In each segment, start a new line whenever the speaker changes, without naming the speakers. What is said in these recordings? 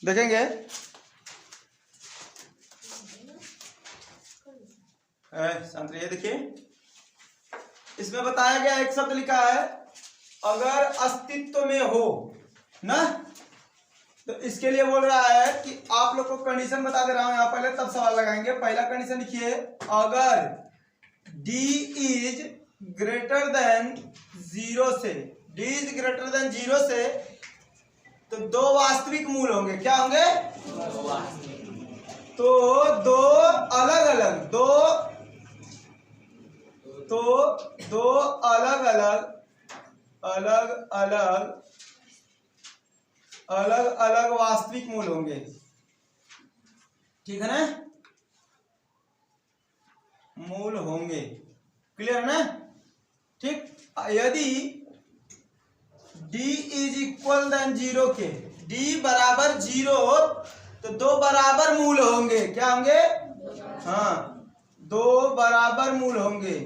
देखेंगे शांत रहिए। देखिए इसमें बताया गया, एक शब्द लिखा है अगर अस्तित्व में हो ना, तो इसके लिए बोल रहा है कि आप लोग को कंडीशन बता दे रहा हूं यहां, पहले तब सवाल लगाएंगे। पहला कंडीशन लिखिए, अगर d इज ग्रेटर देन 0 से, d इज ग्रेटर देन 0 से, तो दो वास्तविक मूल होंगे। क्या होंगे? तो दो अलग अलग अलग अलग वास्तविक मूल होंगे। ठीक है ना? मूल होंगे। क्लियर है ना? ठीक। यदि d इज इक्वल देन 0 के, d बराबर 0, तो दो बराबर मूल होंगे। क्या होंगे? हाँ, दो बराबर मूल होंगे।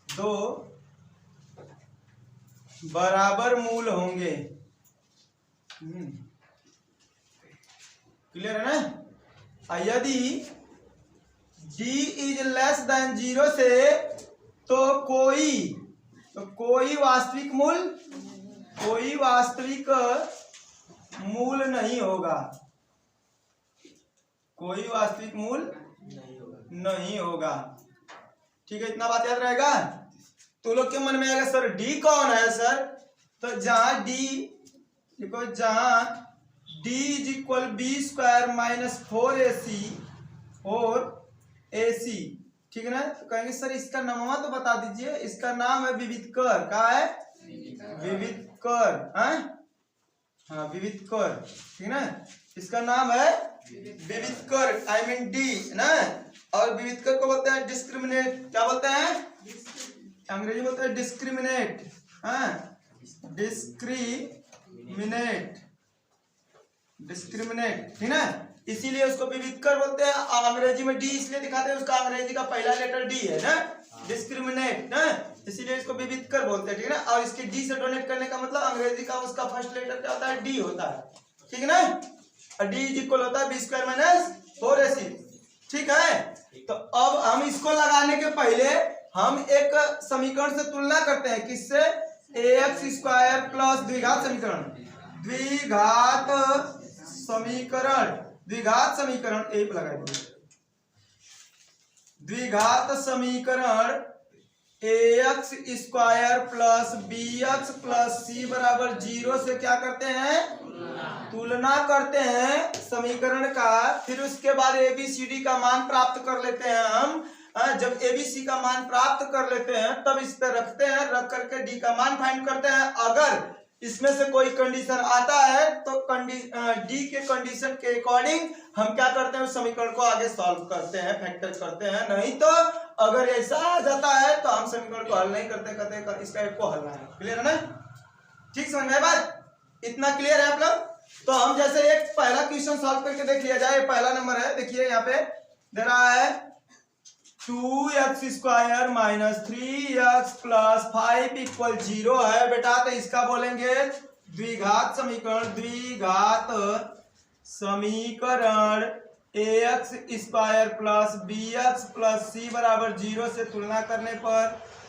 दो बराबर मूल होंगे। क्लियर है ना? यदि d इज लेस देन 0 से, तो कोई वास्तविक मूल नहीं होगा। कोई वास्तविक मूल नहीं होगा। ठीक है, इतना बात याद रहेगा। तो लोग के मन में आएगा सर d कौन है सर? तो जहां d देखो, जहां d is equal B square minus 4ac, ठीक है ना? तो कहेंगे सर इसका नाम तो बता दीजिए। इसका नाम है विविधकर। क्या है? विविधकर। हाँ, विविधकर। ठीक है ना? इसका नाम है विविधकर, आई मीन डी ना। और विविधकर को बोलते हैं डिस्क्रिमिनेट। क्या बोलते हैं? अंग्रेजी बोलते हैं डिस्क्रिमिनेट। डिस्क्रिमिनेट, ठीक ना? इसीलिए उसको विविधकर बोलते हैं। अंग्रेजी में डी इसलिए दिखाते हैं, उसका अंग्रेजी का पहला लेटर डी है ना, डिस्क्रिमिनेट ना, इसीलिए इसको विविधकर बोलते हैं। ठीक है ना? और इसके डी से डोनेट करने का मतलब अंग्रेजी का उसका फर्स्ट लेटर क्या होता है? डी होता है। ठीक है ना? और डी इज इक्वल होता है बी स्क्वायर माइनस 4ac। ठीक है? तो अब हम इसको लगाने के पहले हम एक समीकरण से तुलना करते हैं। किससे? ax स्क्वायर प्लस द्विघात समीकरण। द्विघात समीकरण एक लगा दीजिए। द्विघात समीकरण ax square plus bx plus c बराबर 0 से क्या करते हैं? तुलना करते हैं समीकरण का। फिर उसके बाद ABCD का मान प्राप्त कर लेते हैं हम। जब ABC का मान प्राप्त कर लेते हैं तब इस पे रखते हैं, रख करके D का मान फाइंड करते हैं। अगर इसमें से कोई कंडीशन आता है तो D के कंडीशन के अकॉर्डिंग हम क्या करते हैं? उस समीकरण को आगे सॉल्व करते हैं, फैक्टर करते हैं। नहीं तो अगर ऐसा आ जाता है तो हम समीकरण को हल नहीं करते, कहते इसका एक को हल नहीं। क्लियर है ना? ठीक समझ में बात? इतना क्लियर है आप लोग? तो हम जैसे एक पहला क्वेश्चन सॉल्व करके देख लिया जाए। पहला नंबर है, देखिए यहाँ पे दे रहा है 2x square minus 3x plus 5 equal 0 है बेटा। तो इसका बोलेंगे द्विघात समीकरण ax square plus bx plus c बराबर 0 से तुलना करने पर,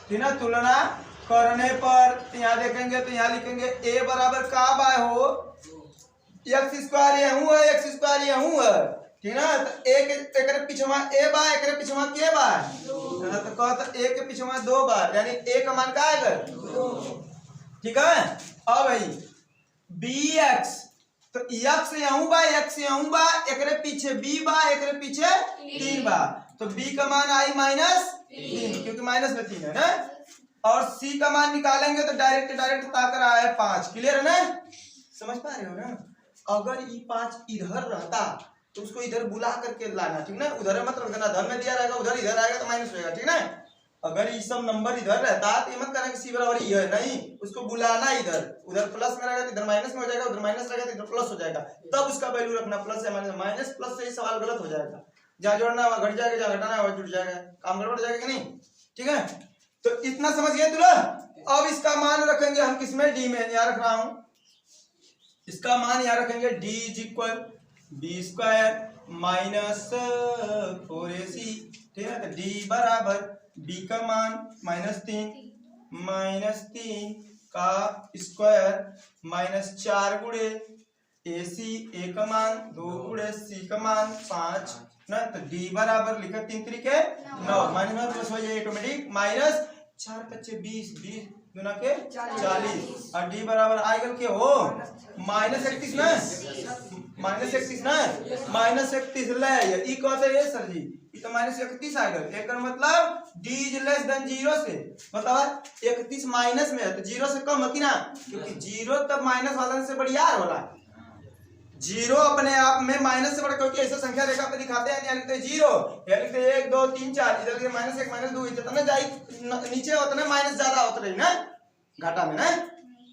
ठीक ना? तुलना करने पर यहाँ देखेंगे तो यहाँ लिखेंगे a बराबर का बाय हो x स्क्वायर यहूं है, x स्क्वायर यहूं है, ठीक ना? तो एक पिछवा a बाय, एक पिछवा के बाय, तो कहता a के पिछवा 2 बार, यानी a का मान का आएगा 2। ठीक है? अब भाई bx, तो x यहूं बा, x यहूं बा, एक पीछे b बा, एक पीछे 3 बा, तो b का मान आई -3, क्योंकि माइनस में 3 है ना। और c का मान निकालेंगे तो डायरेक्ट ताक रहा है 5। क्लियर है ना? समझ पा रहे हो ना? अगर ये 5 इधर रहता तो उसको इधर बुला करके लाना, ठीक ना? उधर मत रख देना, धन में दिया रहेगा, उधर इधर आएगा तो माइनस रहेगा, ठीक ना? अगर ये सब नंबर इधर रहता तो ये मत करना कि c बराबर ये है, नहीं, उसको बुलाना इधर, उधर प्लस में रहेगा तो इधर माइनस में हो जाएगा, उधर माइनस रहेगा तो इधर प्लस हो जाएगा, तब उसका वैल्यू रखना प्लस या माइनस। माइनस प्लस से ही सवाल गलत हो जाएगा। जहाँ जोड़ना है वहाँ घट जाएगा, जहाँ घटाना है वहाँ जुड़ जाएगा, काम गड़बड़ जाएगा कि नहीं? ठीक है? तो इतना समझ गए तुला? अब इसका मान रखेंगे हम किसमें? डी में। यहाँ रख रहा हूं इसका मान यहाँ रखेंगे d is equal B square minus 4ac, ठीक है। तो d बराबर b का मान -3 का स्क्वायर -4 गुणे ac a का मान 2 गुणे c का मान 5 ना। तो d बराबर लिखा 3 तरीके 9 माइनस प्लस हो जाए ऑटोमेटिक -4 × 20 20 गुना के 40 और d बराबर आएगा के हो -31 ना -31 ना -31 ले ये कहते हैं सर जी ये तो -31 आएगा। एक मतलब d इज लेस देन 0 से मतलब 31 माइनस में है तो 0 से कम है कि ना, क्योंकि 0 तब माइनस वाला से बढ़िया होला। 0 अपने आप में माइनस से बड़ा क्योंकि ऐसा संख्या रेखा पे दिखाते हैं यानी लिखते 0 या लिखते 1 2 3 4 इधर के -1 -2 जितना जाए नीचे उतना माइनस ज्यादा होता रही ना घाटा में ना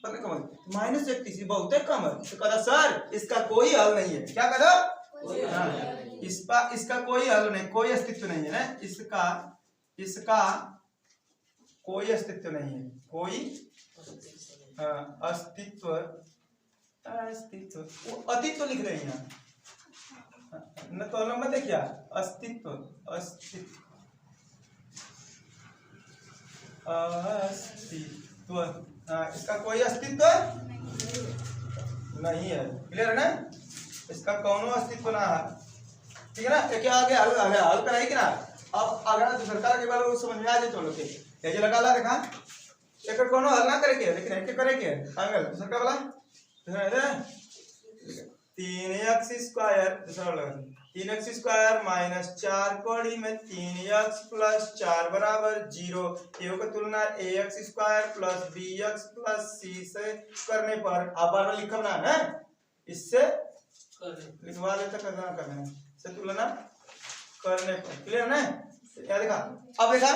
पता कम -31 बहुत कम है। तो कहता सर इसका कोई हल नहीं है, क्या कहता इसका कोई हल नहीं, कोई अस्तित्व नहीं है ना, इसका कोई अस्तित्व नहीं है, कोई अस्तित्व अस्तित्व लिख रहे हैं न तो नंबर देखिए अस्तित्व इसका कोई अस्तित्व नहीं है, क्लियर है ना, इसका कौनो अस्तित्व ना है, ठीक है ना। क्या आगे हल कराई कि ना। अब अगर सरकार के बारे में समझ में आ जाए तो लोग ये जो लगा ला देखा एक कोनो हल ना करे के लेकिन है के करे के आंगल सरकार वाला 3x स्क्वायर दूसरा लगा 3x स्क्वायर -4 कड़ी में 3x + 4 बराबर 0 एओ का तुलना ax स्क्वायर + bx + c से करने पर आप बार लिखब ना है इससे लिखवा देता करना से तुलना करने पर, क्लियर ना। क्या देखा अब देखा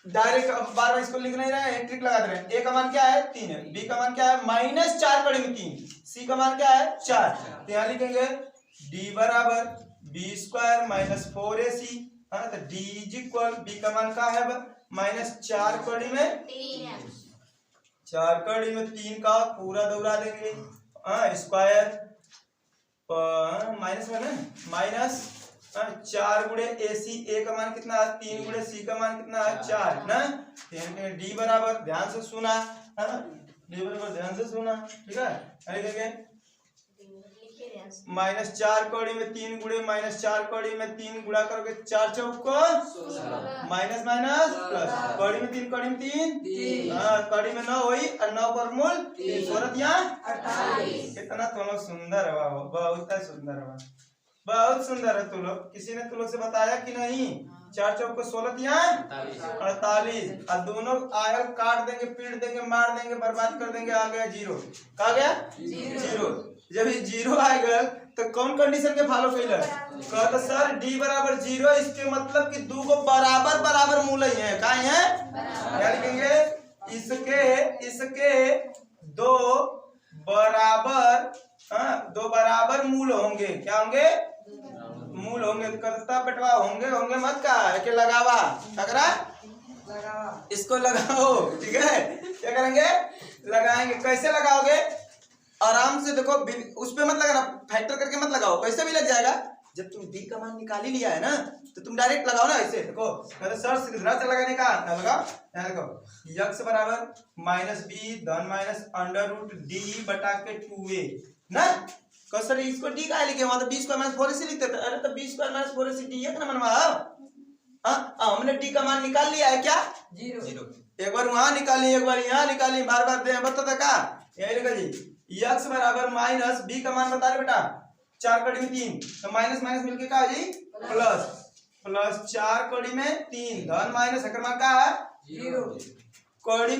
डायरेक्ट बार इसको लिख नहीं रहे हैं, ट्रिक लगा दे रहे हैं। a का मान क्या है 3 है, b का मान क्या है -4 कड़ी में 3, c का मान क्या है 4। तो यहाँ लिखेंगे d बराबर b स्क्वायर -4ac, हाँ तो d इज इक्वल b का मान क्या है -4 कड़ी में 4 कड़ी में 3 का पूरा दोहरा देंगे, हाँ स्क्वायर माइनस में ना -4 गुणे ac a का मान कितना है 3 गुणे c का मान कितना है 4 ना। d बराबर ध्यान से सुना है ना, d बराबर ध्यान से सुना, ठीक है। लिखेंगे -4 कड़ी में 3 गुणे -4 कड़ी में 3 गुणा करोगे 4 चौको माइनस प्लस कड़ी में 3 कड़ी में 9 हुई और 9 पर मूल 3 यहाँ 48। कितना तुम लोग सुंदर है, बहुत सुंदर है, बहुत सुंदर है। तुम लोग किसी ने तुम लोग से बताया कि नहीं 4 चौको 16 यहाँ 48 और दोनों आयल काट देंगे पीट देंगे मार देंगे बर्बाद कर देंगे, आ गया 0। कहा गया 0। जब ये 0 आएगा तो कौन कंडीशन के फॉलो कैल कहता सर d बराबर 0, इसके मतलब कि दो बराबर मूल ही है, कहा है क्या लिखेंगे इसके दो बराबर मूल होंगे, क्या होंगे मूल होंगे। तो करता बटवा होंगे मत का के लगावा अगरा इसको लगाओ, ठीक है। क्या करेंगे लगाएंगे, कैसे लगाओगे आराम से देखो उस पे मत लगाना, फैक्टर करके मत लगाओ, कैसे भी लग जाएगा। जब तुम d का मान निकाल ही लिया है ना तो तुम डायरेक्ट लगाओ ना ऐसे, देखो सर सीधा से लगाने का लगाओ, यहाँ देखो x बराबर -b धन -√d बटा के 2a ना। कह सर इसको d का लिखे वहां तो b स्क्वायर -4ac लिखते थे, अरे तो b स्क्वायर -4ac d है ना मनवा। हमने d का मान निकाल लिया है क्या 0, एक बार वहां निकाली एक बार यहाँ निकाली, बार बताता का यही लिखा जी x बराबर -b का मान बता रहे बेटा 4 कड़ी में 3 तो माइनस मिलके क्या हो जी प्लस 4 कड़ी में 3 धन माइनस का मान क्या है 0। कड़ी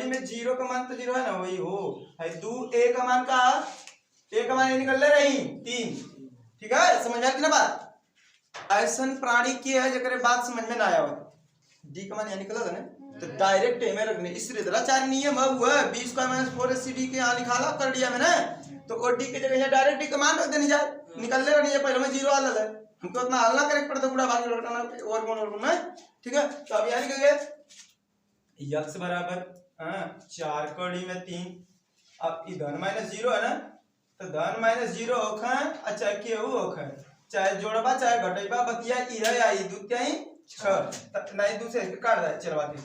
में 0 का मान तो 0 है ना, वही हो है 2 a का मान का a का मान ये निकल ले रही 3, ठीक है। समझ में आती ना बात। ऐसा प्राणी की है जकरे बात समझ में ना आया हो d का मान यहाँ निकला था ना तो डायरेक्ट में रखने इस चार नियम है वो b स्क्वायर -4ac d के यहाँ निकाला कर दिया मैंने, तो ओ d की जगह यहाँ डायरेक्ट d का मान रख देनी जाए, निकल ले रही है पहले में 0 आला है, हमको उतना हल ना करेक्ट पड़ता पूरा भाग लौटाना और कौन है, ठीक है। तो अब यहाँ लिखेंगे x बराबर 4 कड़ी में 3। अब ई धन माइनस 0 है ना, तो धन माइनस 0 होखा अच्छा केहू होखा, चाहे जोड़बा चाहे घटेबा बतिया ई है आई दू त्याई 6 नहीं दूसरे काट दे चलवाती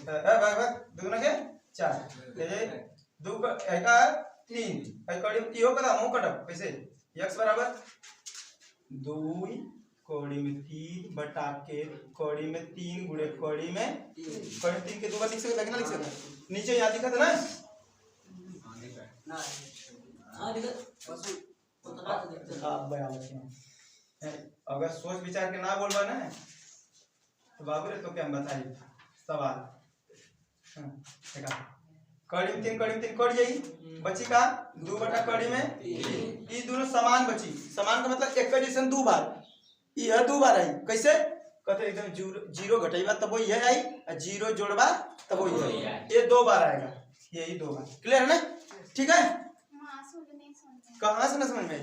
दुगना के 4 ले जाए 2 का 3 कड़ी इहो कदा मु कटब कैसे x बराबर 2 कड़ी में 3 बटा के कड़ी में 3 गुणे कड़ी में 3 के 2 बार लिख सकते ना, लिख सकते नीचे यहाँ दिखा था ना अगर सोच विचार के ना बोलबा ना तो बाबू रे तो क्या हम बताइए सवाल। कड़ी में 3 कट जाई बची का 2 बटा कड़ी में ये दोनों समान बची, समान का मतलब एक जैसे 2 बार यह 2 बार आई कैसे कहते एकदम 0 घटेगा तब वो यह आई और 0 जोड़बा तब वो यह ये 2 बार आएगा, यही 2 बार क्लियर है ना, ठीक है। कहाँ से ना समझ में